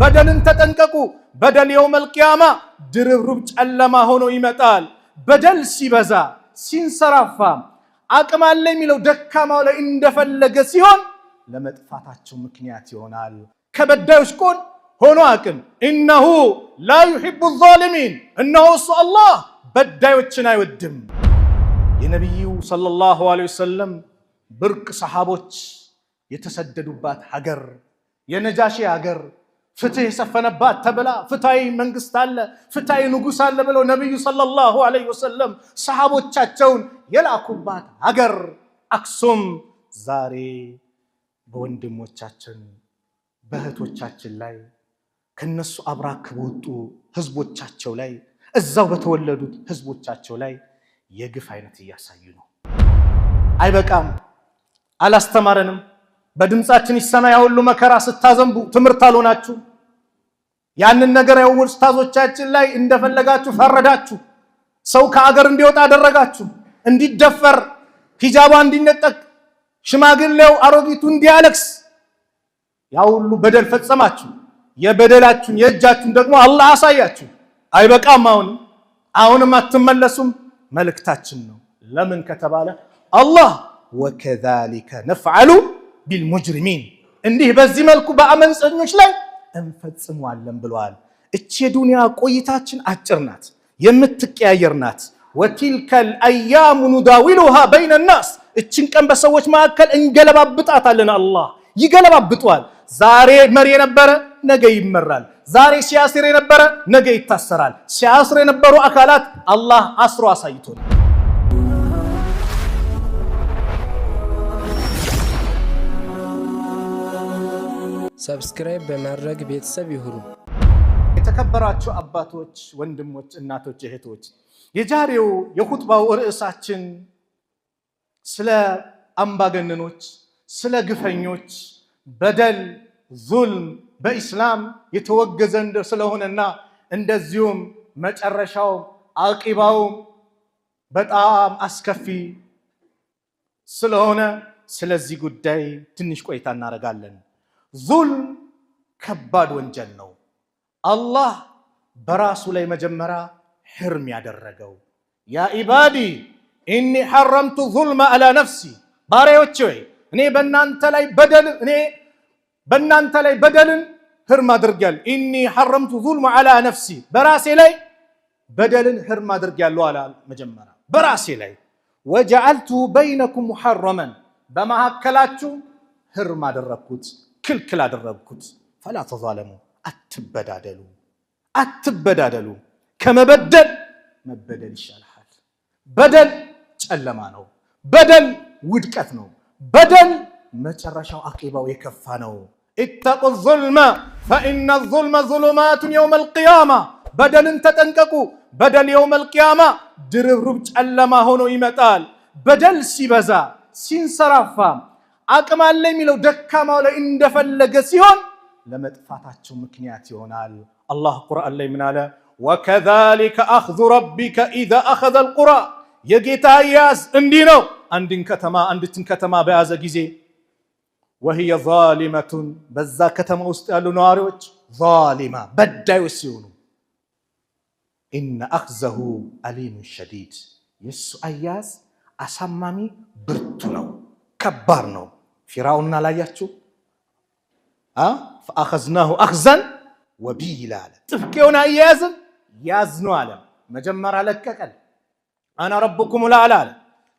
በደልን ተጠንቀቁ። በደል የውመል ቂያማ ድርብርብ ጨለማ ሆኖ ይመጣል። በደል ሲበዛ ሲንሰራፋ አቅም አለ የሚለው ደካማው ላይ እንደፈለገ ሲሆን ለመጥፋታቸው ምክንያት ይሆናል። ከበዳዮች ጎን ሆኖ አቅም ኢነሁ ላ ዩሂቡ ዛሊሚን፣ እነሆ እሱ አላህ በዳዮችን አይወድም። የነቢዩ ሰለላሁ ዐለይሂ ወሰለም ብርቅ ሰሓቦች የተሰደዱባት ሀገር የነጃሺ ሀገር ፍትህ የሰፈነባት ተብላ ፍትሃዊ መንግስት አለ ፍትሃዊ ንጉስ አለ ብለው ነብዩ ሰለላሁ ዐለይሂ ወሰለም ሰሃቦቻቸውን የላኩባት ሀገር አክሱም ዛሬ በወንድሞቻችን በእህቶቻችን ላይ ከነሱ አብራክ በወጡ ህዝቦቻቸው ላይ እዛው በተወለዱት ህዝቦቻቸው ላይ የግፍ አይነት እያሳዩ ነው። አይበቃም፣ አላስተማረንም። በድምጻችን ይሰማ ያሁሉ መከራ ስታዘንቡ ትምህርት አልሆናችሁ። ያንን ነገር ያው ኡስታዞቻችን ላይ እንደፈለጋችሁ ፈረዳችሁ። ሰው ከአገር እንዲወጣ አደረጋችሁ፣ እንዲደፈር ሂጃባ እንዲነጠቅ ሽማግሌው አሮጊቱ እንዲያለቅስ ያው ሁሉ በደል ፈጸማችሁ። የበደላችሁን የእጃችሁን ደግሞ አላህ አሳያችሁ። አይበቃም፣ አሁንም አትመለሱም። መልእክታችን ነው። ለምን ከተባለ አላህ ወከዛሊከ ነፍዐሉ ቢልሙጅሪሚን፣ እንዲህ በዚህ መልኩ በአመፀኞች ላይ እንፈጽመዋለን ብለዋል። እቺ የዱንያ ቆይታችን አጭር ናት፣ የምትቀያየር ናት። ወቲልከል አያሙ ኑዳዊሉሃ በይነ ናስ፣ እችን ቀን በሰዎች መካከል እንገለባብጣታለን። አላህ ይገለባብጧል። ዛሬ መሪ የነበረ ነገ ይመራል። ዛሬ ሲያስር የነበረ ነገ ይታሰራል። ሲያስር የነበሩ አካላት አላህ አስሮ አሳይቶናል። ሰብስክራይብ በማድረግ ቤተሰብ ይሁኑ። የተከበራችሁ አባቶች፣ ወንድሞች፣ እናቶች፣ እህቶች የዛሬው የኹጥባው ርዕሳችን ስለ አምባገነኖች፣ ስለ ግፈኞች በደል ዙልም በኢስላም የተወገዘ ስለሆነና እንደዚሁም መጨረሻው አቂባው በጣም አስከፊ ስለሆነ ስለዚህ ጉዳይ ትንሽ ቆይታ እናደርጋለን። ዙልም ከባድ ወንጀል ነው። አላህ በራሱ ላይ መጀመሪያ ሕርም ያደረገው ያ ኢባዲ ኢኒ ሐረምቱ ዙልመ አላ ነፍሲ፣ ባሪያዎቼ ሆይ እኔ በእናንተ ላይ በደልን ሕርም አድርጌያለሁ። ኢኒ ሐረምቱ ዙልመ አላ ነፍሲ፣ በራሴ ላይ በደልን ሕርም አድርጌያለሁ አለ መጀመሪያ በራሴ ላይ። ወጀዐልቱ በይነኩም ሙሐረመን፣ በመካከላችሁ ሕርም አደረግኩት ክልክል አደረግኩት። ፈላ ተዛለሙ፣ አትበዳደሉ። ከመበደል መበደል ይሻላል። በደል ጨለማ ነው። በደል ውድቀት ነው። በደል መጨረሻው አቂባው የከፋ ነው። ኢተቁ ዙልመ ፈኢነ ዙልመ ዙሉማቱን የውመል ቂያማ፣ በደልን ተጠንቀቁ። በደል የውመል ቂያማ ድርብርብ ጨለማ ሆኖ ይመጣል። በደል ሲበዛ ሲንሰራፋ አቅም አለ የሚለው ደካማው ላይ እንደፈለገ ሲሆን ለመጥፋታቸው ምክንያት ይሆናል። አላህ ቁርአን ላይ ምን አለ? ወከዛሊከ አኽዙ ረቢከ ኢዛ አኸዘል ቁራ፣ የጌታ አያያዝ እንዲህ ነው። አንዲትን ከተማ በያዘ ጊዜ ወህየ ዛሊመቱን፣ በዛ ከተማ ውስጥ ያሉ ነዋሪዎች ዛሊማ በዳዮች ሲሆኑ ኢነ አኽዘሁ አሊሙን ሸዲድ፣ የሱ አያያዝ አሳማሚ ብርቱ ነው፣ ከባድ ነው። ፊራውንና ላያችሁ ፈአኸዝናሁ አኽዘን ወቢላ አለ። ጥብቅ የሆነ አያያዝን ያዝነው አለ። መጀመሪያ ለቀቀን። አና ረብኩም ልአዕላ አለ።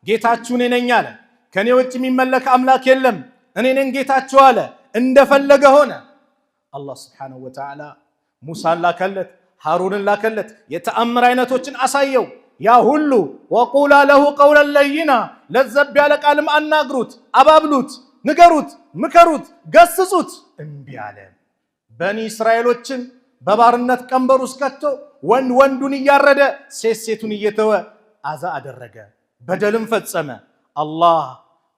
ጌታችሁ እኔ ነኝ አለ። ከኔ ውጭ የሚመለክ አምላክ የለም፣ እኔ ነኝ ጌታችሁ አለ። እንደፈለገ ሆነ። አላህ ስብሓነሁ ወተዓላ ሙሳን ላከለት፣ ሃሩንን ላከለት፣ የተአምር አይነቶችን አሳየው። ያ ሁሉ ወቁላ ለሁ ቀውለን ለይና፣ ለዘብ ያለ ቃልም አናግሩት፣ አባብሉት፣ ንገሩት፣ ምከሩት፣ ገስጹት። እምቢ አለ። በኒ እስራኤሎችን በባርነት ቀንበር ውስጥ ከቶ ወንድ ወንዱን እያረደ ሴት ሴቱን እየተወ አዛ አደረገ፣ በደልም ፈጸመ። አላህ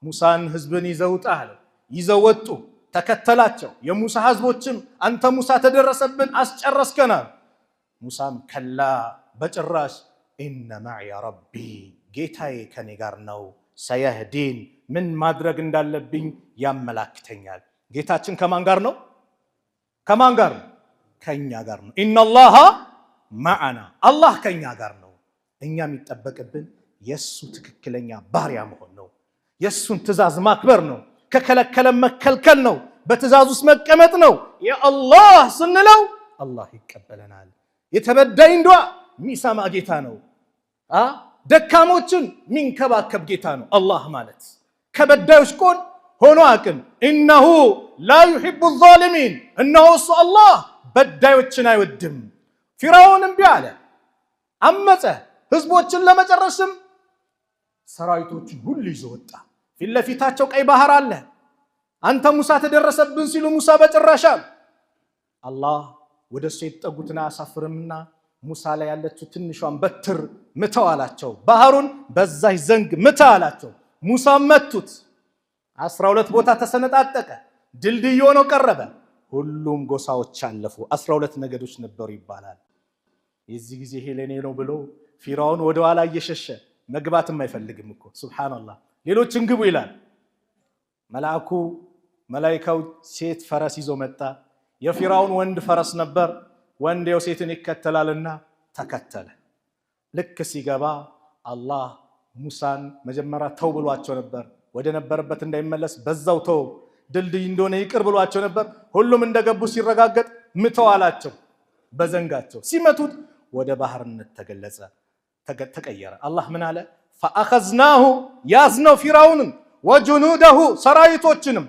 ሙሳን ህዝብን ይዘውጣ አለ። ይዘው ወጡ፣ ተከተላቸው። የሙሳ ህዝቦችም አንተ ሙሳ ተደረሰብን አስጨረስከናል። ሙሳም ከላ በጭራሽ ኢነ መዕየ ረቢ፣ ጌታዬ ከኔ ጋር ነው፣ ሰየህዲን፣ ምን ማድረግ እንዳለብኝ ያመላክተኛል። ጌታችን ከማን ጋር ነው? ከማን ጋር ነው? ከኛ ጋር ነው። ኢነላሃ መዐና አላህ ከኛ ጋር ነው። እኛ የሚጠበቅብን የሱ ትክክለኛ ባሪያ መሆን ነው። የሱን ትእዛዝ ማክበር ነው። ከከለከለ መከልከል ነው። በትእዛዝ ውስጥ መቀመጥ ነው። የአላህ ስንለው አላህ ይቀበለናል። የተበዳይን ዱዓ የሚሰማ ጌታ ነው። ደካሞችን ሚንከባከብ ጌታ ነው አላህ ማለት። ከበዳዮች ጎን ሆኖ አቅም ኢነሁ ላ ዩሒቡ ዛሊሚን እነሆ እሱ አላህ በዳዮችን አይወድም። ፊርዓውን እምቢ አለ፣ አመፀ። ህዝቦችን ለመጨረስም ሰራዊቶችን ሁሉ ይዞ ወጣ። ፊት ለፊታቸው ቀይ ባህር አለ። አንተ ሙሳ ተደረሰብን ሲሉ ሙሳ በጭራሽ አሉ። አላህ ወደ እሱ የተጠጉትን አያሳፍርምና ሙሳ ላይ ያለችው ትንሿን በትር ምተው አላቸው። ባህሩን በዛች ዘንግ ምታ አላቸው። ሙሳ መቱት። 12 ቦታ ተሰነጣጠቀ። ድልድይ ሆኖ ቀረበ። ሁሉም ጎሳዎች አለፉ። 12 ነገዶች ነበሩ ይባላል። የዚህ ጊዜ ይሄ ለኔ ነው ብሎ ፊርዓውን ወደ ኋላ እየሸሸ መግባትም አይፈልግም እኮ ሱብሃንአላህ። ሌሎችን ግቡ ይላል። መላኢካው ሴት ፈረስ ይዞ መጣ። የፊርዓውን ወንድ ፈረስ ነበር። ወንዴው ሴትን ይከተላልና ተከተለ። ልክ ሲገባ አላህ ሙሳን መጀመሪያ ተው ብሏቸው ነበር። ወደ ነበረበት እንዳይመለስ በዛው ተው፣ ድልድይ እንደሆነ ይቅር ብሏቸው ነበር። ሁሉም እንደገቡ ሲረጋገጥ ምተው አላቸው። በዘንጋቸው ሲመቱት ወደ ባህርነት ተቀየረ። አላህ ምን አለ? ፈአኸዝናሁ ያዝነው ፊርዓውንን ወጁኑደሁ ሰራዊቶችንም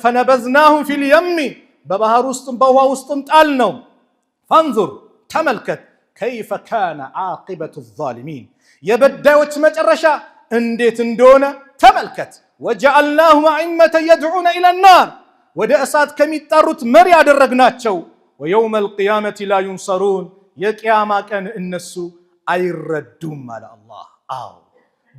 ፈነበዝናሁም ፊል የሚ በባህር ውስጥም በውሃ ውስጥም ጣል ነው። ፈንዙር ተመልከት፣ ከይፈ ካነ ዓቂበቱ ዛሊሚን የበዳዮች መጨረሻ እንዴት እንደሆነ ተመልከት። ወጀዐልናሁም አኢመተን የድዑነ ኢለናር ወደ እሳት ከሚጣሩት መሪ ያደረግናቸው። ወየውመል ቂያመቲ ላ ዩንሰሩን የቂያማ ቀን እነሱ አይረዱም አለ አላህ። አዎ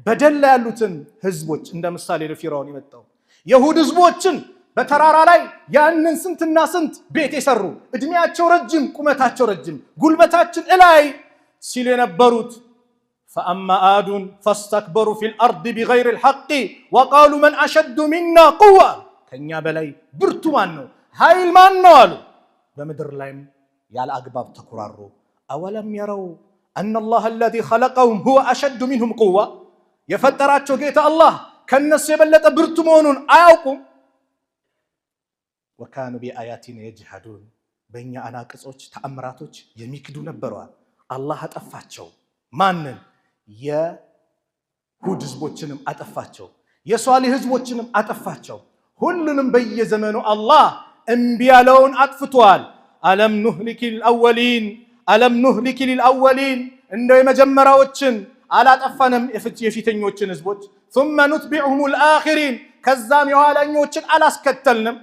በደል ላይ ያሉትን ህዝቦች እንደ ምሳሌ ለፊርዓውን የመጣው የሁድ ህዝቦችን በተራራ ላይ ያንን ስንትና ስንት ቤት የሰሩ እድሜያቸው ረጅም ቁመታቸው ረጅም ጉልበታችን እላይ ሲል የነበሩት ፈአማ አዱን ፈስተክበሩ ፊል አርድ ቢገይሪ ልሐቅ ወቃሉ መን አሸዱ ሚና ቁዋ ከኛ በላይ ብርቱ ማን ነው ኃይል ማን ነው አሉ። በምድር ላይም ያለ አግባብ ተኩራሩ። አወለም የረው አነ አላህ አለዚ ኸለቀሁም ሁወ አሸዱ ሚንሁም ቁዋ የፈጠራቸው ጌታ አላህ ከነሱ የበለጠ ብርቱ መሆኑን አያውቁም? ወካኑ ቢአያቲና የጅሐዱን በእኛ አናቅጾች ተአምራቶች የሚክዱ ነበረዋል። አላህ አጠፋቸው። ማንን? የሁድ ህዝቦችንም አጠፋቸው፣ የሷሊህ ህዝቦችንም አጠፋቸው። ሁሉንም በየዘመኑ አላህ እምቢ ያለውን አጥፍቷል። አለም ኑህሊኪል አወሊን እንደው የመጀመሪያዎችን አላጠፋንም የፊተኞችን ህዝቦች ثم نتبعهم الآخرين ከዛም የኋላኞችን አላስከተልንም።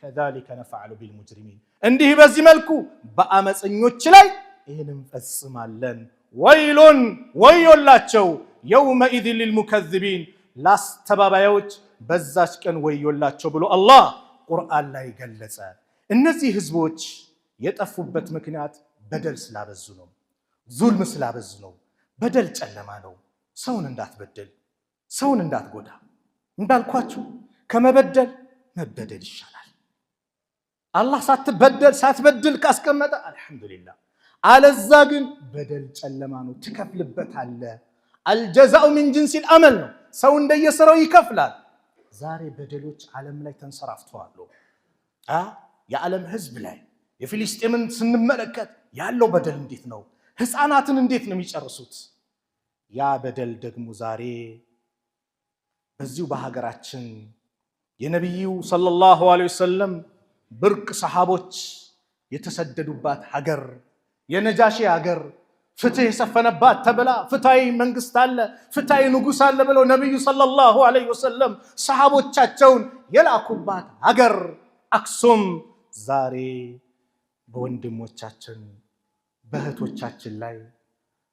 ከዛሊከ ነፍዐሉ ቢልሙጅሪሚን እንዲህ በዚህ መልኩ በአመፀኞች ላይ ይህንን ፈጽማለን። ወይሉን ወዮላቸው የውመኢዝን ሊልሙከዚቢን ላስተባባዮች በዛች ቀን ወዮላቸው ብሎ አላህ ቁርአን ላይ ገለጸ። እነዚህ ህዝቦች የጠፉበት ምክንያት በደል ስላበዙ ነው፣ ዙልም ስላበዙ ነው። በደል ጨለማ ነው። ሰውን እንዳትበደል፣ ሰውን እንዳትጎዳ። እንዳልኳችሁ ከመበደል መበደል ይሻላል። አላህ ሳትበድል ካስቀመጠ አልሐምዱሊላህ። አለዛ ግን በደል ጨለማ ነው፣ ትከፍልበታለህ። አልጀዛኡ ሚን ጂንሲል አመል ነው። ሰው እንደየስራው ይከፍላል። ዛሬ በደሎች ዓለም ላይ ተንሰራፍተዋል። የዓለም ህዝብ ላይ የፊልስጤምን ስንመለከት ያለው በደል እንዴት ነው? ህፃናትን እንዴት ነው የሚጨርሱት? ያ በደል ደግሞ ዛሬ በዚሁ በሀገራችን የነቢዩ ሰለላሁ ዐለይሂ ወሰለም ብርቅ ሰሃቦች የተሰደዱባት ሀገር የነጃሺ ሀገር ፍትህ የሰፈነባት ተብላ ፍትሃዊ መንግስት አለ፣ ፍትሃዊ ንጉስ አለ ብለው ነቢዩ ሰለላሁ ዐለይሂ ወሰለም ሰሃቦቻቸውን የላኩባት ሀገር አክሱም ዛሬ በወንድሞቻችን በእህቶቻችን ላይ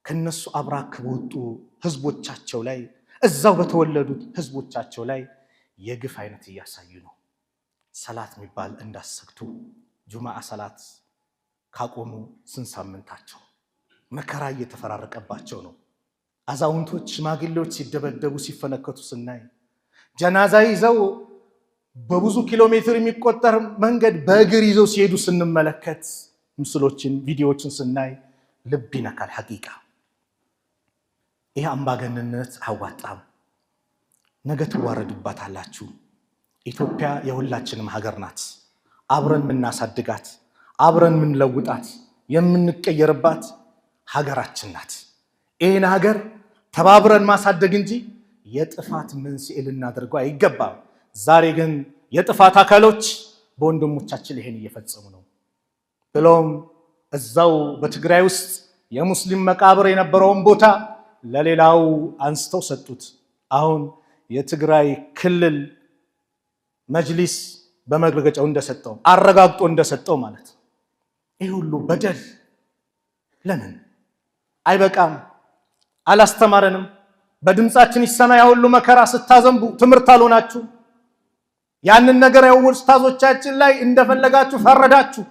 ከነሱ አብራክ በወጡ ህዝቦቻቸው ላይ እዛው በተወለዱት ህዝቦቻቸው ላይ የግፍ አይነት እያሳዩ ነው። ሰላት የሚባል እንዳሰግቱ ጁማዓ ሰላት ካቆሙ ስንት ሳምንታቸው፣ መከራ እየተፈራረቀባቸው ነው። አዛውንቶች ሽማግሌዎች ሲደበደቡ ሲፈነከቱ ስናይ፣ ጀናዛ ይዘው በብዙ ኪሎ ሜትር የሚቆጠር መንገድ በእግር ይዘው ሲሄዱ ስንመለከት ምስሎችን ቪዲዮዎችን ስናይ ልብ ይነካል። ሐቂቃ ይህ አምባገነንነት አዋጣም፣ ነገ ትዋረዱባታላችሁ። ኢትዮጵያ የሁላችንም ሀገር ናት። አብረን የምናሳድጋት፣ አብረን የምንለውጣት፣ የምንቀየርባት ሀገራችን ናት። ይህን ሀገር ተባብረን ማሳደግ እንጂ የጥፋት መንስኤ ልናደርገው አይገባም። ዛሬ ግን የጥፋት አካሎች በወንድሞቻችን ይሄን እየፈጸሙ ነው። ብሎም እዛው በትግራይ ውስጥ የሙስሊም መቃብር የነበረውን ቦታ ለሌላው አንስተው ሰጡት። አሁን የትግራይ ክልል መጅሊስ በመግለጫው እንደሰጠው አረጋግጦ እንደሰጠው ማለት ነው። ይህ ሁሉ በደል ለምን አይበቃም? አላስተማረንም? በድምፃችን ይሰማ ያ ሁሉ መከራ ስታዘንቡ ትምህርት አልሆናችሁ? ያንን ነገር ያው ኡስታዞቻችን ላይ እንደፈለጋችሁ ፈረዳችሁ።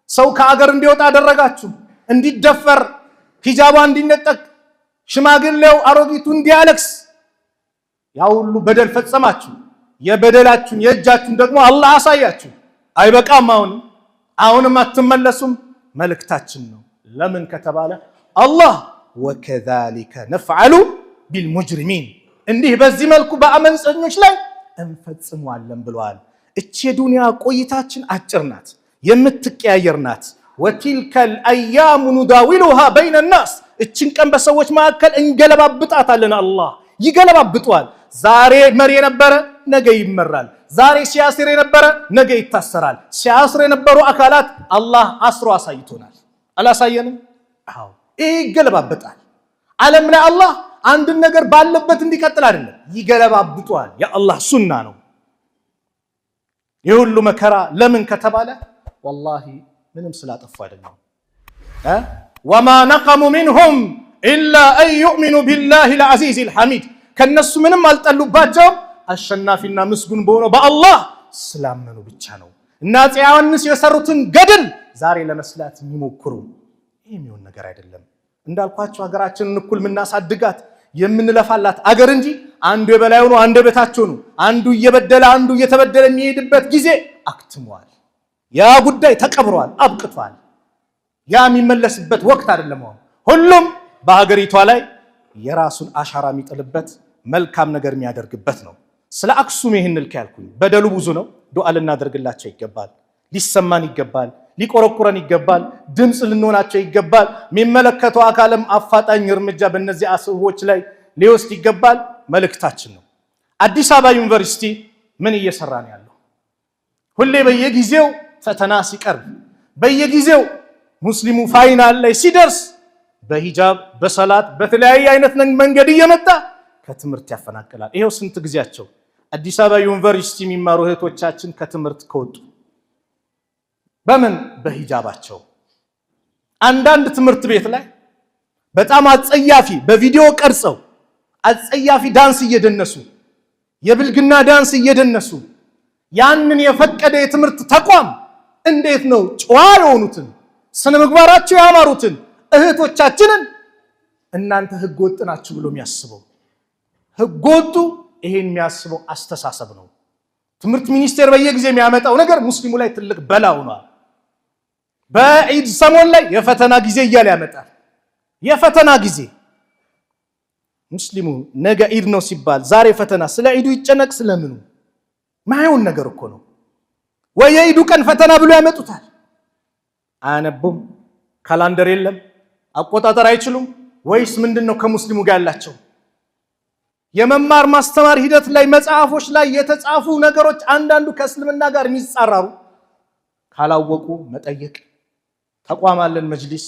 ሰው ከአገር እንዲወጣ አደረጋችሁ፣ እንዲደፈር፣ ሂጃባ እንዲነጠቅ፣ ሽማግሌው አሮጊቱ እንዲያለቅስ፣ ያ ሁሉ በደል ፈጸማችሁ። የበደላችሁን የእጃችሁን ደግሞ አላህ አሳያችሁ። አይበቃም? አሁንም አትመለሱም? መልእክታችን ነው። ለምን ከተባለ አላህ ወከዛሊከ ነፍዐሉ ቢልሙጅሪሚን፣ እንዲህ በዚህ መልኩ በአመፀኞች ላይ እንፈጽመዋለን ብለዋል። እቺ የዱንያ ቆይታችን አጭር ናት፣ የምትቀያየር ናት። ወቲልከል አያሙ ኑዳዊሉሃ በይነ ናስ፣ እችን ቀን በሰዎች መካከል እንገለባብጣታለን። አላህ ይገለባብጧል። ዛሬ መሪ የነበረ ነገ ይመራል። ዛሬ ሲያስር የነበረ ነገ ይታሰራል። ሲያስር የነበሩ አካላት አላህ አስሮ አሳይቶናል። አላሳየንም? አዎ፣ ይህ ይገለባብጣል። ዓለም ላይ አላህ አንድን ነገር ባለበት እንዲቀጥል አይደለም፣ ይገለባብጧል። የአላህ ሱና ነው። የሁሉ መከራ ለምን ከተባለ ወላሂ ምንም ስላጠፉ አይደለም። ወማ ነቀሙ ሚንሁም ኢላ አን ዩእሚኑ ቢላሂ ልዐዚዝ ልሐሚድ፣ ከነሱ ምንም አልጠሉባቸውም አሸናፊና ምስጉን በሆነው በአላህ ስላመኑ ብቻ ነው። እና አፄ ዮሐንስ የሰሩትን ገድል ዛሬ ለመስላት የሚሞክሩ ይህ የሚሆን ነገር አይደለም። እንዳልኳቸው ሀገራችንን እኩል የምናሳድጋት የምንለፋላት አገር እንጂ አንዱ የበላይ ሆኖ አንዱ የበታች ሆኖ አንዱ እየበደለ አንዱ እየተበደለ የሚሄድበት ጊዜ አክትሟል። ያ ጉዳይ ተቀብሯል፣ አብቅቷል። ያ የሚመለስበት ወቅት አይደለም። ሁሉም በሀገሪቷ ላይ የራሱን አሻራ የሚጥልበት መልካም ነገር የሚያደርግበት ነው። ስለ አክሱም ይህን ልክ ያልኩኝ በደሉ ብዙ ነው። ዱዓ ልናደርግላቸው ይገባል፣ ሊሰማን ይገባል፣ ሊቆረቁረን ይገባል፣ ድምፅ ልንሆናቸው ይገባል። የሚመለከተው አካልም አፋጣኝ እርምጃ በእነዚህ ሰዎች ላይ ሊወስድ ይገባል። መልእክታችን ነው። አዲስ አበባ ዩኒቨርሲቲ ምን እየሰራ ነው ያለው? ሁሌ በየጊዜው ፈተና ሲቀርብ፣ በየጊዜው ሙስሊሙ ፋይናል ላይ ሲደርስ በሂጃብ በሰላት በተለያየ አይነት መንገድ እየመጣ ከትምህርት ያፈናቅላል። ይሄው ስንት ጊዜያቸው አዲስ አበባ ዩኒቨርሲቲ የሚማሩ እህቶቻችን ከትምህርት ከወጡ በምን በሂጃባቸው። አንዳንድ ትምህርት ቤት ላይ በጣም አጸያፊ በቪዲዮ ቀርጸው አጸያፊ ዳንስ እየደነሱ የብልግና ዳንስ እየደነሱ ያንን የፈቀደ የትምህርት ተቋም እንዴት ነው ጨዋ የሆኑትን ስነ ምግባራቸው ያማሩትን እህቶቻችንን እናንተ ህገ ወጥ ናችሁ ብሎ የሚያስበው? ህገ ወጡ ይሄን የሚያስበው አስተሳሰብ ነው። ትምህርት ሚኒስቴር በየጊዜው የሚያመጣው ነገር ሙስሊሙ ላይ ትልቅ በላ ሆኗል። በዒድ ሰሞን ላይ የፈተና ጊዜ እያለ ያመጣል። የፈተና ጊዜ ሙስሊሙ ነገ ዒድ ነው ሲባል ዛሬ ፈተና፣ ስለ ዒዱ ይጨነቅ ስለምኑ? ማይሆን ነገር እኮ ነው። ወይ የዒዱ ቀን ፈተና ብሎ ያመጡታል። አያነቡም፣ ካላንደር የለም፣ አቆጣጠር አይችሉም። ወይስ ምንድነው ከሙስሊሙ ጋር ያላቸው? የመማር ማስተማር ሂደት ላይ መጽሐፎች ላይ የተጻፉ ነገሮች አንዳንዱ ከእስልምና ጋር የሚጻረሩ ካላወቁ መጠየቅ። ተቋም አለን መጅሊስ፣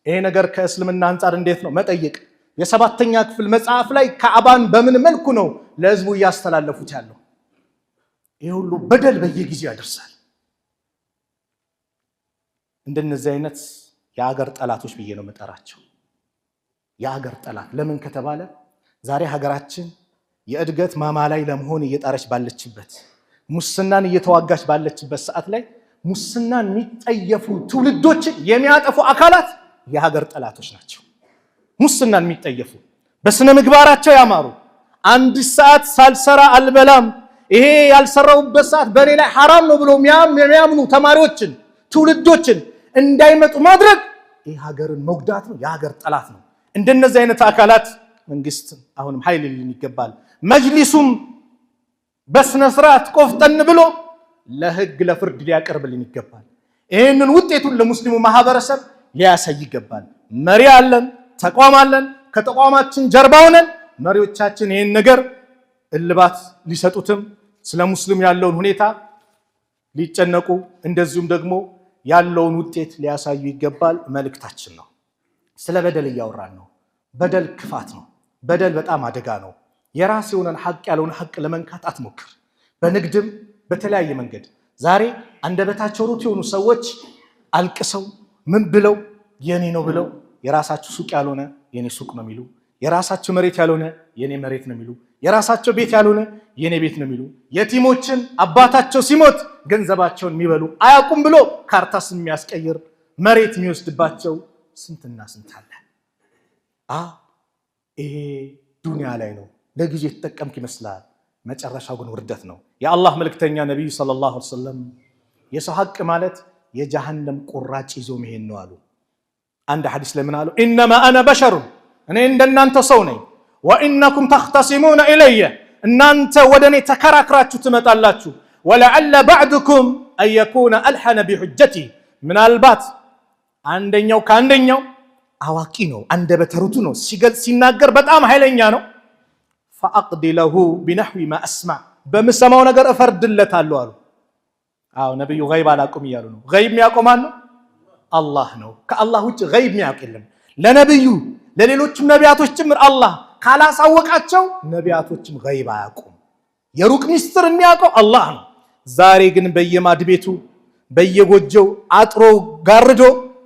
ይሄ ነገር ከእስልምና አንጻር እንዴት ነው መጠየቅ። የሰባተኛ ክፍል መጽሐፍ ላይ ካዕባን በምን መልኩ ነው ለህዝቡ እያስተላለፉት ያለው? ይሄ ሁሉ በደል በየጊዜው ያደርሳል። እንደነዚህ አይነት የሀገር ጠላቶች ብዬ ነው መጠራቸው። የሀገር ጠላት ለምን ከተባለ ዛሬ ሀገራችን የእድገት ማማ ላይ ለመሆን እየጣረች ባለችበት፣ ሙስናን እየተዋጋች ባለችበት ሰዓት ላይ ሙስናን የሚጠየፉ ትውልዶችን የሚያጠፉ አካላት የሀገር ጠላቶች ናቸው። ሙስናን የሚጠየፉ በስነ ምግባራቸው ያማሩ፣ አንድ ሰዓት ሳልሰራ አልበላም፣ ይሄ ያልሰራውበት ሰዓት በእኔ ላይ ሐራም ነው ብሎ የሚያምኑ ተማሪዎችን፣ ትውልዶችን እንዳይመጡ ማድረግ ይህ ሀገርን መጉዳት ነው፣ የሀገር ጠላት ነው። እንደነዚህ አይነት አካላት መንግስት አሁንም ኃይል ሊልን ይገባል። መጅሊሱም በስነ ስርዓት ቆፍጠን ብሎ ለህግ ለፍርድ ሊያቀርብልን ይገባል። ይህንን ውጤቱን ለሙስሊሙ ማህበረሰብ ሊያሳይ ይገባል። መሪ አለን፣ ተቋም አለን። ከተቋማችን ጀርባ ሆነን መሪዎቻችን ይህን ነገር እልባት ሊሰጡትም ስለ ሙስሊም ያለውን ሁኔታ ሊጨነቁ እንደዚሁም ደግሞ ያለውን ውጤት ሊያሳዩ ይገባል መልእክታችን ነው። ስለ በደል እያወራን ነው። በደል ክፋት ነው። በደል በጣም አደጋ ነው። የራስ የሆነን ሐቅ ያለውን ሐቅ ለመንካት አትሞክር። በንግድም በተለያየ መንገድ ዛሬ አንደበታቸው ሩት የሆኑ ሰዎች አልቅሰው ምን ብለው የኔ ነው ብለው የራሳቸው ሱቅ ያልሆነ የኔ ሱቅ ነው የሚሉ፣ የራሳቸው መሬት ያልሆነ የኔ መሬት ነው የሚሉ፣ የራሳቸው ቤት ያልሆነ የኔ ቤት ነው የሚሉ፣ የቲሞችን አባታቸው ሲሞት ገንዘባቸውን የሚበሉ አያውቁም ብሎ ካርታስ የሚያስቀይር መሬት የሚወስድባቸው ስንትና ስንት አለ። ይሄ ዱንያ ላይ ነው። ለጊዜ የተጠቀምክ ይመስላል፣ መጨረሻው ግን ውርደት ነው። የአላህ መልእክተኛ ነቢዩ ሰለላሁ ዐለይሂ ወሰለም የሰው ሐቅ ማለት የጀሃነም ቁራጭ ይዞ መሄድ ነው አሉ። አንድ ሐዲስ ላይ ምን አሉ? ኢነማ አነ በሸሩን፣ እኔ እንደናንተ ሰው ነኝ። ወኢነኩም ተኽተሲሙነ ኢለየ፣ እናንተ ወደ እኔ ተከራክራችሁ ትመጣላችሁ። ወለዐለ ባዕድኩም አን የኩነ አልሐነ ቢሑጀቲ፣ ምናልባት አንደኛው ከአንደኛው አዋቂ ነው፣ አንደበተ ርቱዕ ነው፣ ሲገልጽ ሲናገር በጣም ኃይለኛ ነው። ፈአቅዲ ለሁ ቢነሕዊ ማ አስማዕ፣ በምሰማው ነገር እፈርድለታለሁ አሉ። አዎ ነብዩ ገይብ አላቁም እያሉ ነው። ገይብ የሚያውቀው ማን ነው? አላህ ነው። ከአላህ ውጭ ገይብ የሚያውቅ የለም። ለነብዩ ለሌሎችም ነቢያቶች ጭምር አላህ ካላሳወቃቸው ነቢያቶችም ገይብ አያውቁም። የሩቅ ሚስጥር የሚያውቀው አላህ ነው። ዛሬ ግን በየማድ ቤቱ በየጎጆው አጥሮ ጋርዶ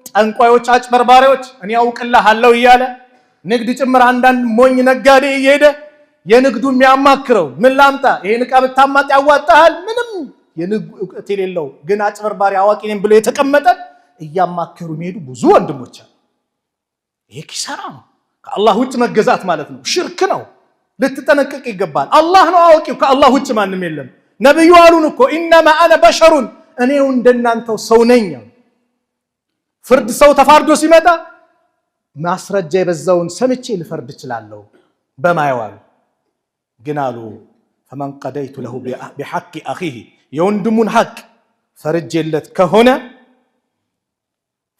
ጠንቋዮች፣ አጭበርባሪዎች እኔ አውቅልሃለሁ እያለ ንግድ ጭምር አንዳንድ ሞኝ ነጋዴ እየሄደ የንግዱ የሚያማክረው ምን ላምጣ፣ ይሄን ዕቃ ብታማጥ ያዋጣሃል፣ ምንም የንግዱ እውቀት የሌለው ግን አጭበርባሪ አዋቂ ነኝ ብሎ የተቀመጠ እያማከሩ የሚሄዱ ብዙ ወንድሞች አሉ። ይሄ ኪሳራ ነው። ከአላህ ውጭ መገዛት ማለት ነው፣ ሽርክ ነው። ልትጠነቀቅ ይገባል። አላህ ነው አዋቂው፣ ከአላህ ውጭ ማንም የለም። ነብዩ አሉን እኮ ኢነማ አነ በሸሩን፣ እኔው እንደናንተው ሰው ነኝ። ፍርድ ሰው ተፋርዶ ሲመጣ ማስረጃ የበዛውን ሰምቼ ልፈርድ እችላለሁ በማየዋሉ ግን አሉ ፈመን ቀደይቱ ለሁ ቢሐቂ አኺህ፣ የወንድሙን ሐቅ ፈርጄለት ከሆነ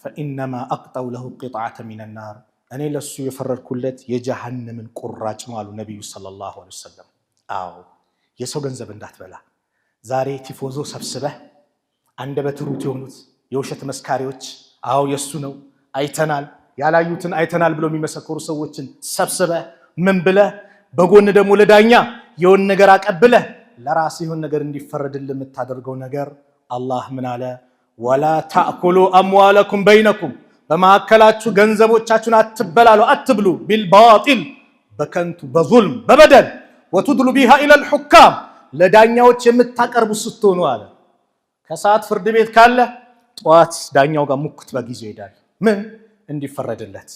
ፈኢነማ አቅጠው ለሁ ቂጥዓተ ሚነ ናር፣ እኔ ለሱ የፈረድኩለት የጀሃነምን ቁራጭ ነው አሉ ነቢዩ ሰለላሁ ዐለይሂ ወሰለም። አዎ የሰው ገንዘብ እንዳትበላ። ዛሬ ቲፎዞ ሰብስበህ አንደበተ ርቱዕ የሆኑት የውሸት መስካሪዎች አዎ የሱ ነው አይተናል፣ ያላዩትን አይተናል ብሎ የሚመሰክሩ ሰዎችን ሰብስበህ ምን ብለህ በጎን ደግሞ ለዳኛ የሆነ ነገር አቀብለህ ለራስ ይሁን ነገር እንዲፈረድልህ የምታደርገው ነገር አላህ ምን አለ? ወላ ተእኩሉ አምዋለኩም በይነኩም፣ በመካከላችሁ ገንዘቦቻችሁን አትበላሉ፣ አትብሉ፣ ቢልባጢል፣ በከንቱ በዙልም በበደል፣ ወቱድሉ ቢሃ ኢለል ሑካም፣ ለዳኛዎች የምታቀርቡ ስትሆኑ አለ። ከሰዓት ፍርድ ቤት ካለ ጠዋት ዳኛው ጋር ሙክት በጊዜው ይሄዳል። ምን እንዲፈረድለት።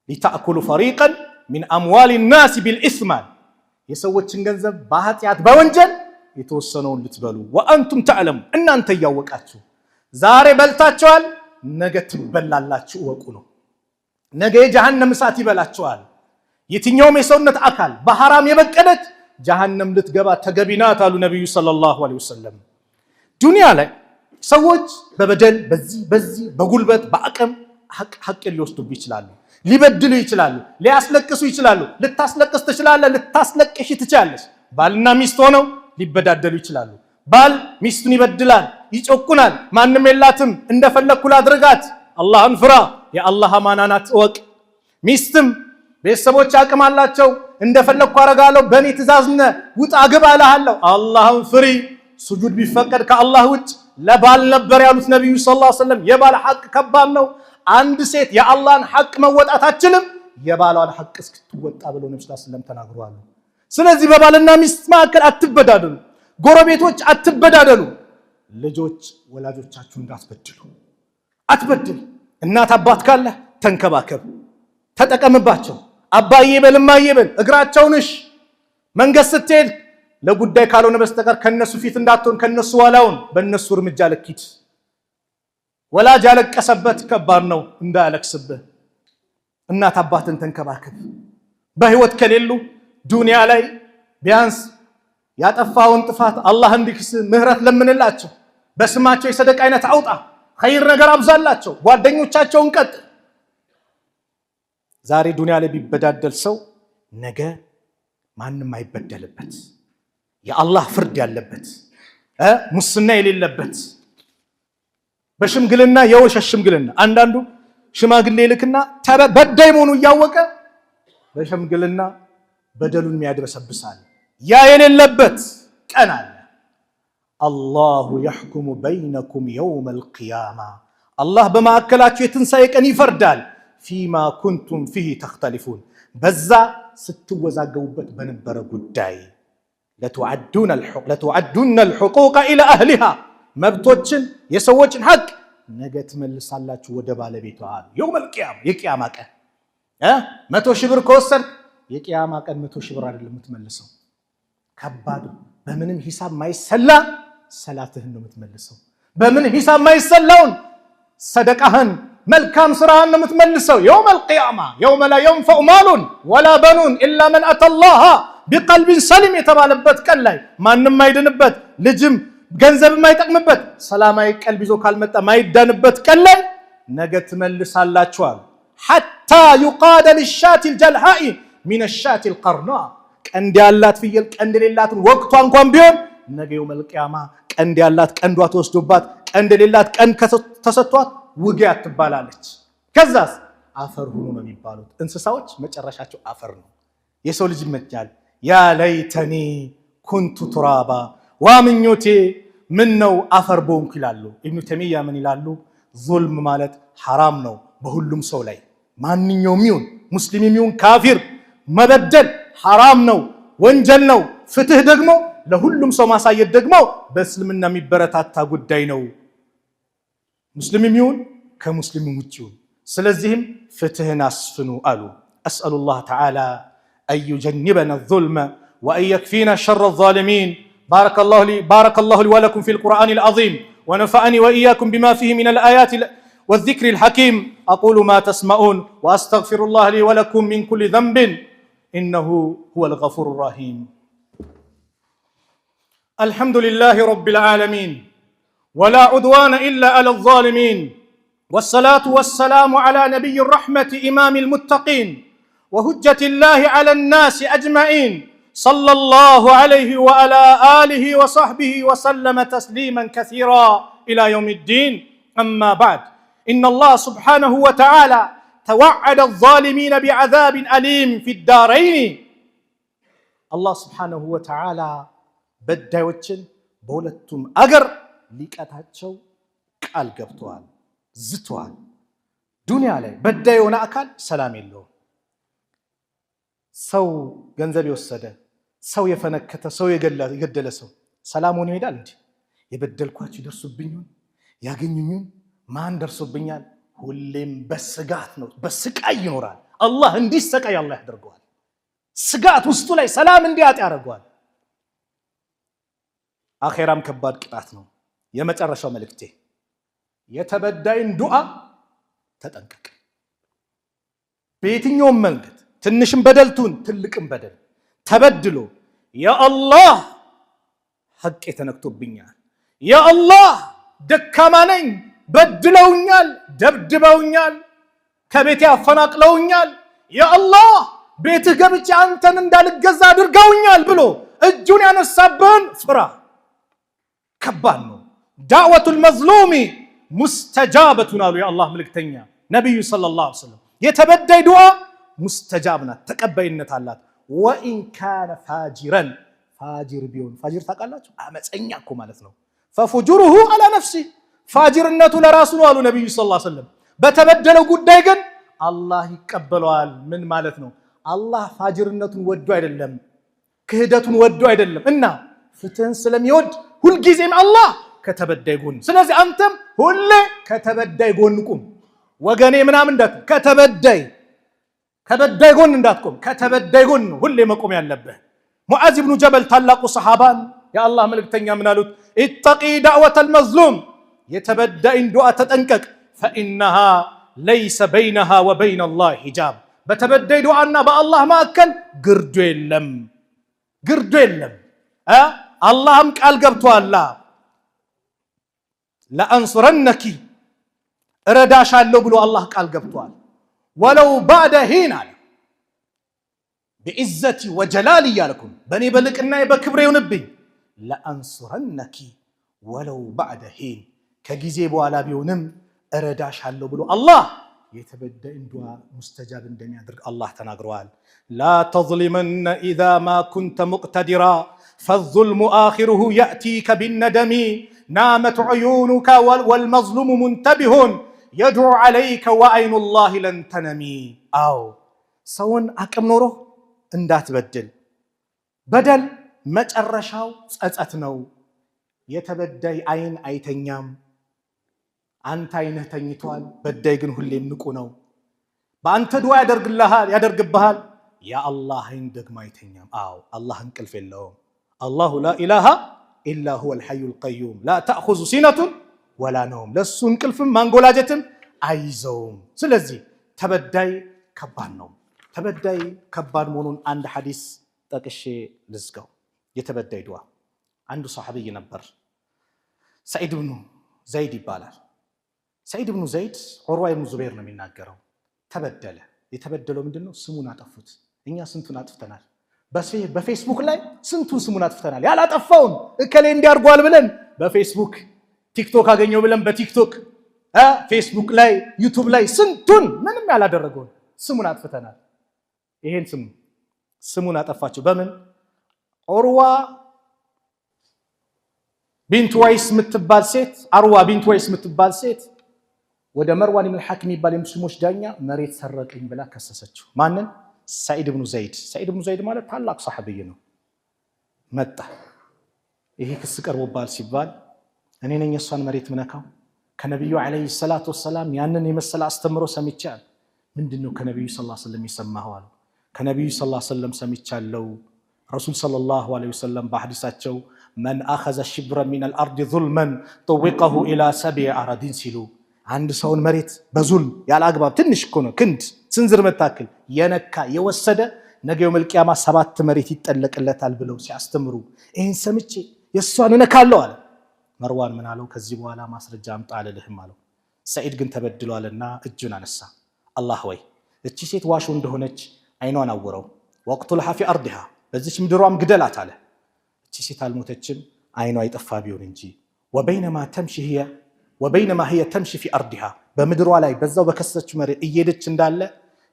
ሊተእኩሉ ፈሪቀን ሚን አምዋል ናስ ቢልኢስም፣ የሰዎችን ገንዘብ በኃጢአት በወንጀል የተወሰነውን ልትበሉ፣ ወአንቱም ተዕለሙ፣ እናንተ እያወቃችሁ። ዛሬ በልታችኋል፣ ነገ ትበላላችሁ እወቁ ነው። ነገ የጀሃነም እሳት ይበላችኋል። የትኛውም የሰውነት አካል በሐራም የበቀለች ጀሃነም ልትገባ ተገቢ ናት አሉ ነቢዩ ሰለላሁ ዐለይሂ ወሰለም። ዱንያ ላይ ሰዎች በበደል በዚህ በጉልበት በአቅም ሐቅን ሊወስዱብህ ይችላሉ፣ ሊበድሉ ይችላሉ፣ ሊያስለቅሱ ይችላሉ። ልታስለቅስ ትችላለህ፣ ልታስለቅሽ ትችላለች። ባልና ሚስት ሆነው ሊበዳደሉ ይችላሉ። ባል ሚስቱን ይበድላል፣ ይጮኩናል። ማንም የላትም እንደፈለግኩ ላድርጋት፣ አላህን ፍራ፣ የአላህ አማና ናት እወቅ። ሚስትም ቤተሰቦች አቅም አላቸው፣ እንደፈለግኩ አረጋለሁ፣ በእኔ ትእዛዝ ነህ፣ ውጣ ግባ እልሃለሁ፣ አላህን ፍሪ። ሱጁድ ቢፈቀድ ከአላህ ውጭ ለባል ነበር ያሉት ነቢዩ ሰለላሁ ዐለይሂ ወሰለም። የባል ሐቅ ከባድ ነው። አንድ ሴት የአላህን ሐቅ መወጣት አትችልም የባሏን ሐቅ እስክትወጣ ብለው ነብዩ ሰለላሁ ዐለይሂ ወሰለም ተናግረዋል። ስለዚህ በባልና ሚስት መካከል አትበዳደሉ፣ ጎረቤቶች አትበዳደሉ፣ ልጆች ወላጆቻችሁ እንዳትበድሉ፣ አትበድል። እናት አባት ካለ ተንከባከብ፣ ተጠቀምባቸው። አባዬ በል እማዬ በል፣ እግራቸውንሽ መንገድ ስትሄድ ለጉዳይ ካልሆነ በስተቀር ከነሱ ፊት እንዳትሆን፣ ከነሱ ኋላውን በእነሱ እርምጃ ለኪት። ወላጅ ያለቀሰበት ከባድ ነው እንዳያለቅስብህ። እናት አባትን ተንከባከብ። በህይወት ከሌሉ ዱንያ ላይ ቢያንስ ያጠፋውን ጥፋት አላህ እንዲክስ ምህረት ለምንላቸው። በስማቸው የሰደቃ አይነት አውጣ፣ ኸይር ነገር አብዛላቸው፣ ጓደኞቻቸውን ቀጥ። ዛሬ ዱንያ ላይ ቢበዳደል ሰው ነገ ማንም አይበደልበት፣ የአላህ ፍርድ ያለበት፣ ሙስና የሌለበት፣ በሽምግልና የውሸት ሽምግልና። አንዳንዱ ሽማግሌ ልክና በዳይ መሆኑ እያወቀ በሽምግልና በደሉን የሚያድበሰብሳል። ያ የሌለበት ቀን አለ። አላሁ የሕኩሙ በይነኩም የውመል ቂያማ፣ አላህ በማዕከላችሁ የትንሣኤ ቀን ይፈርዳል። ፊማ ኩንቱም ፊህ ተኽተሊፉን፣ በዛ ስትወዛገቡበት በነበረ ጉዳይ። ለቱዐዱነ አልሑቁቀ ኢላ አህሊሃ፣ መብቶችን የሰዎችን ሐቅ ነገ ትመልሳላችሁ ወደ ባለቤቷ። የውመል ቂያማ፣ የቂያማ ቀን 100 ሺህ ብር ከወሰድክ የቂያማ ቀን 100 ሺህ ብር አይደለም የምትመልሰው። ከባድ በምንም ሂሳብ ማይሰላ ሰላትህን ነው የምትመልሰው። በምን ሂሳብ ማይሰላውን ሰደቃህን መልካም ስራህን ነው የምትመልሰው። የውመል ቂያማ የውመ ላ የንፈዑ ማሉን ወላ በኑን ኢላ መን አተላሃ ቢቀልቢን ሰሊም የተባለበት ቀን ላይ ማንም ማይድንበት፣ ልጅም ገንዘብ ማይጠቅምበት፣ ሰላማዊ ቀልብ ይዞ ካልመጣ ማይዳንበት ቀን ላይ ነገ ትመልሳላችኋል። ሐታ ዩቃደ ሊሻቲ ልጀልሃኢ ሚነ ሻቲ ልቀርና፣ ቀንድ ያላት ፍየል ቀንድ የሌላትን ወቅቷ እንኳን ቢሆን ነገ የውመል ቂያማ ቀንድ ያላት ቀንዷ ተወስዶባት ቀንድ የሌላት ቀንድ ተሰጥቷት ውጊያ ትባላለች። ከዛስ አፈር ሁኑ ነው የሚባሉት። እንስሳዎች መጨረሻቸው አፈር ነው። የሰው ልጅ ይመኛል። ያ ለይተኒ ኩንቱ ቱራባ፣ ዋምኞቴ ምን ነው አፈር በሆንኩ ይላሉ። ኢብኑ ተይሚያ ምን ይላሉ? ዙልም ማለት ሐራም ነው በሁሉም ሰው ላይ፣ ማንኛውም ይሁን ሙስሊም ይሁን ካፊር መበደል ሐራም ነው፣ ወንጀል ነው። ፍትህ ደግሞ ለሁሉም ሰው ማሳየት ደግሞ በእስልምና የሚበረታታ ጉዳይ ነው፣ ሙስሊም ይሁን ከሙስሊም ውጭ ይሁን። ስለዚህም ፍትህን አስፍኑ አሉ። አስአሉላህ ተዓላ አን ዩጀንበና ዙልመ ወአን የክፊና ሸረ ዛሊሚን። ባረከላሁ ሊ ወለኩም ፊል ቁርአኒል ዐዚም ወነፈዐኒ ወኢያኩም ቢማ ፊሂ ሚነል አያቲ ወዚክሪል ሐኪም። አቁሉ ማ ተስመዑን ወአስተግፊሩላህ ሊ ወለኩም ሚን ኩሊ ዘንብን ኢነሁ ሁወል ገፉሩ ረሂም። አልሐምዱሊላሂ ረቢል ዓለሚን ولا عدوان إلا على الظالمين والصلاة والسلام على نبي الرحمة إمام المتقين وهجة الله على الناس أجمعين صلى الله عليه وعلى آله وصحبه وسلم تسليما كثيرا إلى يوم الدين. أما بعد، إن الله سبحانه وتعالى توعد الظالمين بعذاب أليم في الدارين. الله سبحانه وتعالى بدايوتشن بولتم أجر ሊቀጣቸው ቃል ገብተዋል፣ ዝተዋል። ዱንያ ላይ በዳይ የሆነ አካል ሰላም የለውም። ሰው ገንዘብ የወሰደ ሰው የፈነከተ ሰው የገደለ ሰው ሰላም ሆኖ ይሄዳል እንዴ? የበደልኳቸው ይደርሱብኝ ያገኙኝ ማን ደርሶብኛል? ሁሌም በስጋት ነው፣ በስቃይ ይኖራል። አላህ እንዲሰቃይ አላህ ያደርገዋል። ስጋት ውስጡ ላይ ሰላም እንዲያጣ ያደርገዋል። አኼራም ከባድ ቅጣት ነው። የመጨረሻው መልእክቴ የተበዳይን ዱዓ ተጠንቀቅ። በየትኛውም መንገድ ትንሽም በደልቱን ትልቅም በደል ተበድሎ ያ አላህ ሐቅ ተነክቶብኛል፣ ያ አላህ ደካማ ነኝ፣ በድለውኛል፣ ደብድበውኛል፣ ከቤቴ አፈናቅለውኛል፣ ያ አላህ ቤትህ ገብቼ አንተን እንዳልገዛ አድርገውኛል ብሎ እጁን ያነሳብህን ፍራ። ከባድ ነው። ዳዕወቱል መዝሉሚ ሙስተጃበቱን አሉ የአላህ መልእክተኛ ነቢዩ ሰለላሁ ዐለይሂ ወሰለም። የተበዳይ ዱዓ ሙስተጃብ ናት፣ ተቀባይነት አላት። ወኢን ካነ ፋጅረን፣ ፋጅር ቢሆን፣ ፋጅር ታውቃላችሁ? አመፀኛ እኮ ማለት ነው። ፈፉጁሩሁ አላ ነፍሲ፣ ፋጅርነቱ ለራሱ ነው አሉ ነቢዩ ሰለላሁ ዐለይሂ ወሰለም። በተበደለው ጉዳይ ግን አላህ ይቀበለዋል። ምን ማለት ነው? አላህ ፋጅርነቱን ወዶ አይደለም፣ ክህደቱን ወዶ አይደለም እና ፍትህን ስለሚወድ ሁልጊዜም አላህ ከተበዳይ ጎን። ስለዚህ አንተም ሁሌ ከተበዳይ ጎን ቁም ወገኔ ምናምን እንዳት ከተበዳይ ጎን እንዳትቆም፣ ከተበዳይ ጎን ሁሌ መቆም ያለብህ። ሙዓዝ ብኑ ጀበል ታላቁ ሰሃባን የአላህ መልእክተኛ ምን አሉት? ኢተቂ ዳዕወተል መዝሉም የተበዳይን ዱዓ ተጠንቀቅ። ፈኢነሃ ለይሰ በይነሃ ወበይነ አላህ ሂጃብ። በተበዳይ ዱዓና በአላህ መካከል ግርዶ የለም። አላህም ቃል ገብቷል። ለአንሱረነኪ እረዳሻለሁ ብሎ አላህ ቃል ገብቷል። ወለው ባዕደ ሂን አለ ቢዕዘቲ ወጀላሊ እያልኩም በእኔ በልቅናዬ በክብሬ ይሁንብኝ። ለአንሱረነኪ ወለው ባዕደ ሂን ከጊዜ በኋላ ቢሆንም እረዳሻለሁ ብሎ አላህ የተበዳይን ዱዓ ሙስተጃብ እንደሚያደርግ አላህ ተናግረዋል። ላ ተዝሊመነ ኢዛ ማ ኩንተ ሙቅተዲራ ፈዙልሙ አኺሩሁ የእቲከ ቢነደሚ ናመት ዑዩኑከ ወልመዝሉሙ ሙንተቢሁን የድዑ ዐለይከ ወዐይኑ ላሂ ለን ተነሚ። አዎ ሰውን አቅም ኖሮ እንዳትበድል። በደል መጨረሻው ጸጸት ነው። የተበዳይ አይን አይተኛም። አንተ አይንህ ተኝቷል፣ በዳይ ግን ሁሌም ንቁ ነው። በአንተ ዱዓ ያደርግብሃል፣ የአላህ አይን ደግሞ አይተኛም። አዎ አላህ እንቅልፍ የለውም። አላሁ ላ ኢላሃ ኢላ ሁወል ሐዩል ቀዩም ላ ተእኹዙ ሲነቱን ወላ ነውም። ለሱ እንቅልፍም ማንጎላጀትም አይዘውም። ስለዚህ ተበዳይ ከባድ ነው። ተበዳይ ከባድ መሆኑን አንድ ሐዲስ ጠቅሼ ልዝጋው። የተበዳይ ዱዓ አንዱ ሰሐቢይ ነበር፣ ሰዒድ ብኑ ዘይድ ይባላል። ሰዒድ ብኑ ዘይድ ዑርዋ ብኑ ዙበይር ነው የሚናገረው። ተበደለ። የተበደለው ምንድነው? ስሙን አጠፉት። እኛ ስንቱን አጥፍተናል። በፌስቡክ ላይ ስንቱን ስሙን አጥፍተናል። ያላጠፋውን እከሌ እንዲያርጓል ብለን በፌስቡክ ቲክቶክ አገኘው ብለን በቲክቶክ ፌስቡክ ላይ ዩቱብ ላይ ስንቱን ምንም ያላደረገውን ስሙን አጥፍተናል። ይሄን ስሙን አጠፋቸው። በምን? ዑርዋ ቢንት ወይስ የምትባል ሴት አርዋ ቢንት ወይስ የምትባል ሴት ወደ መርዋን ኢብኑ ሐኪም የሚባል የሙስሊሞች ዳኛ መሬት ሰረቀኝ ብላ ከሰሰችው። ማንን? ሰዒድ ብኑ ዘይድ። ሰዒድ ብኑ ዘይድ ማለት ታላቅ ሰሐቢይ ነው። መጣ። ይሄ ክስ ቀርቦባል ሲባል እኔ ነኝ የሷን መሬት ምነካው? ከነቢዩ ዓለይሂ ሰላቱ ወሰላም ያንን የመሰለ አስተምሮ ሰምቻል። ምንድነው ከነቢዩ ሰለላሁ ዐለይሂ ወሰለም የሰማኸው አሉ። ከነቢዩ ሰለላሁ ዐለይሂ ወሰለም ሰምቻለሁ። ረሱል ሰለላሁ ዐለይሂ ወሰለም በሐዲሳቸው መን አኸዘ ሽብረን ሚነል አርድ ዙልመን ጠወቀሁ ኢላ ሰብዒ አራዲን ሲሉ አንድ ሰውን መሬት በዙልም ያለ አግባብ ትንሽ እኮ ነው ክንድ ስንዝር መታክል የነካ የወሰደ ነገ የውመል ቂያማ 7 መሬት ይጠለቅለታል ብለው ሲያስተምሩ ይህን ሰምቼ የእሷን እነካለሁ አለ። መርዋን ምን አለው? ከዚህ በኋላ ማስረጃ አምጣ አልልህም አለው። ሰዒድ ግን ተበድሏልና እጁን አነሳ። አላህ ወይ እቺ ሴት ዋሾ እንደሆነች አይኗን አወረው። ወቅቱልሃ ፊ አርዲሃ በዚች ምድሯም ግደላት አለ። እቺ ሴት አልሞተችም አይኗ ይጠፋ ቢሆን እንጂ ወበይነማ ህየ ተምሺ ፊ አርዲሃ በምድሯ ላይ በዛው በከሰሰችው መሬት እየሄደች እንዳለ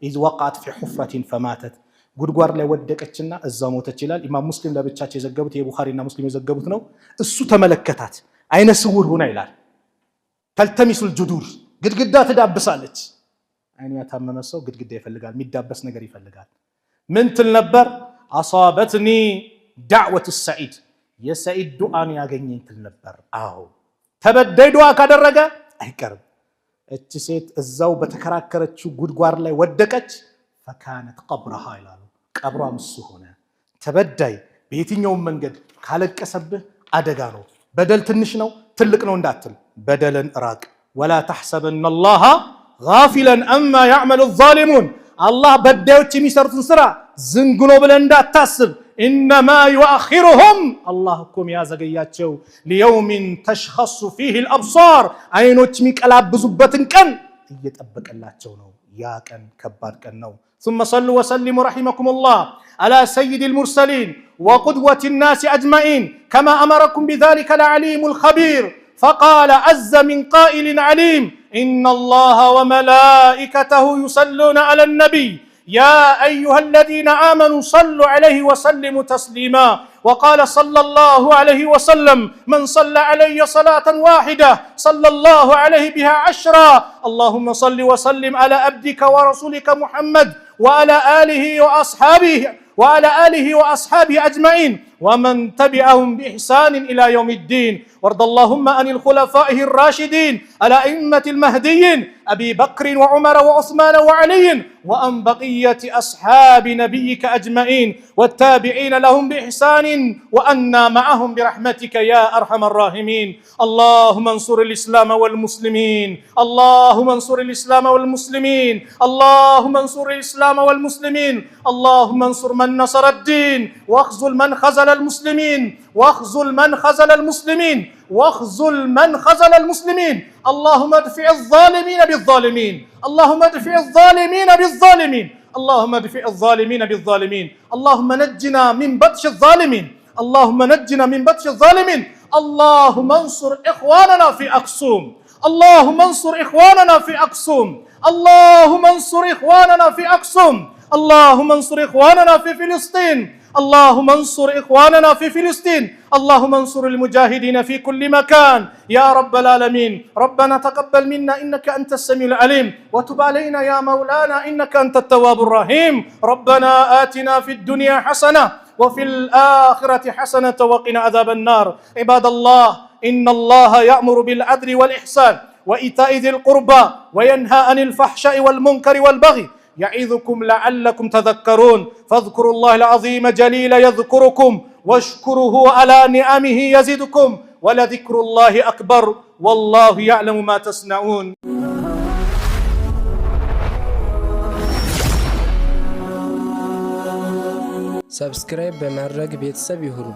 ኢዝ ወቃት ፊ ሑፍረቲን ፈማተት ጉድጓድ ላይ ወደቀችና እዛው ሞተች ይላል። ኢማም ሙስሊም ለብቻቸው የዘገቡት የቡኻሪና ሙስሊም የዘገቡት ነው። እሱ ተመለከታት አይነ ስውር ሆና ይላል። ተልተሚሱል ጁዱር ግድግዳ ትዳብሳለች። አይኑ ያታመመ ሰው ግድግዳ ይፈልጋል፣ የሚዳበስ ነገር ይፈልጋል። ምን ትል ነበር? አሳበትኒ ዳዕወቱ ሰዒድ የሰዒድ ዱዓን ያገኘኝ ትል ነበር። አዎ ተበዳይ ዱዓ ካደረገ አይቀርም። እቺ ሴት እዛው በተከራከረችው ጉድጓድ ላይ ወደቀች። ፈካነት ቀብረሃ ይላሉ፣ ቀብሯም እሱ ሆነ። ተበዳይ በየትኛውም መንገድ ካለቀሰብህ አደጋ ነው። በደል ትንሽ ነው ትልቅ ነው እንዳትል፣ በደልን ራቅ። ወላ ተሕሰበነ አላህ ጋፊለን አማ ያዕመሉ ዛሊሙን አላህ በዳዮች የሚሰሩትን ስራ ዝንጉ ነው ብለን እንዳታስብ። ኢነማ ዩአኺሩሁም አላህ እኮ የሚያዘገያቸው ሊየውሚን ተሽኸሱ ፊህ አልአብሳር አይኖች የሚቀላብዙበትን ቀን እየጠበቀላቸው ነው። ያ ቀን ከባድ ቀን ነው። ثم صلوا وسلموا رحمكم الله على سيد المرسلين وقدوة الناس أجمعين كما أمركم بذلك العليم الخبير فقال عز من قائل عليم إن الله وملائكته يصلون على النبي يا أيها الذين آمنوا صلوا عليه وسلموا تسليما وقال صلى الله عليه وسلم من صلى علي صلاة واحدة صلى الله عليه بها 10 اللهم صل وسلم على عبدك ورسولك محمد وعلى آله وأصحابه أجمعين ومن تبعهم بإحسان إلى يوم الدين وارض اللهم عن الخلفاء الراشدين على أئمة المهديين أبي بكر وعمر وعثمان وعلي وعن بقية أصحاب نبيك أجمعين والتابعين لهم بإحسان وأنا معهم برحمتك يا أرحم الراحمين. اللهم انصر الإسلام والمسلمين، اللهم انصر الإسلام والمسلمين، اللهم انصر الإسلام والمسلمين، اللهم انصر من نصر الدين واخذل من خذل المسلمين، واخذل من خذل المسلمين، واخذل من خذل المسلمين. اللهم ادفع الظالمين بالظالمين، اللهم ادفع الظالمين بالظالمين، اللهم ادفع الظالمين بالظالمين. اللهم نجنا من بطش الظالمين، اللهم نجنا من بطش الظالمين. اللهم انصر إخواننا في أقصوم، اللهم انصر إخواننا في أقصوم، اللهم انصر إخواننا في أقصوم، اللهم انصر إخواننا في فلسطين، اللهم انصر إخواننا في فلسطين، اللهم انصر المجاهدين في كل مكان يا رب العالمين. ربنا تقبل منا إنك أنت السميع العليم، وتب علينا يا مولانا إنك أنت التواب الرحيم. ربنا آتنا في الدنيا حسنة وفي الآخرة حسنة وقنا عذاب النار. عباد الله، إن الله يأمر بالعدل والإحسان وإيتاء ذي القربى وينهى عن الفحشاء والمنكر والبغي يعظكم لعلكم تذكرون. فاذكروا الله العظيم جليل يذكركم واشكروه على نعمه يزدكم ولذكر الله أكبر والله يعلم ما تصنعون. ሰብስክራይብ በማድረግ ቤተሰብ ይሁኑ።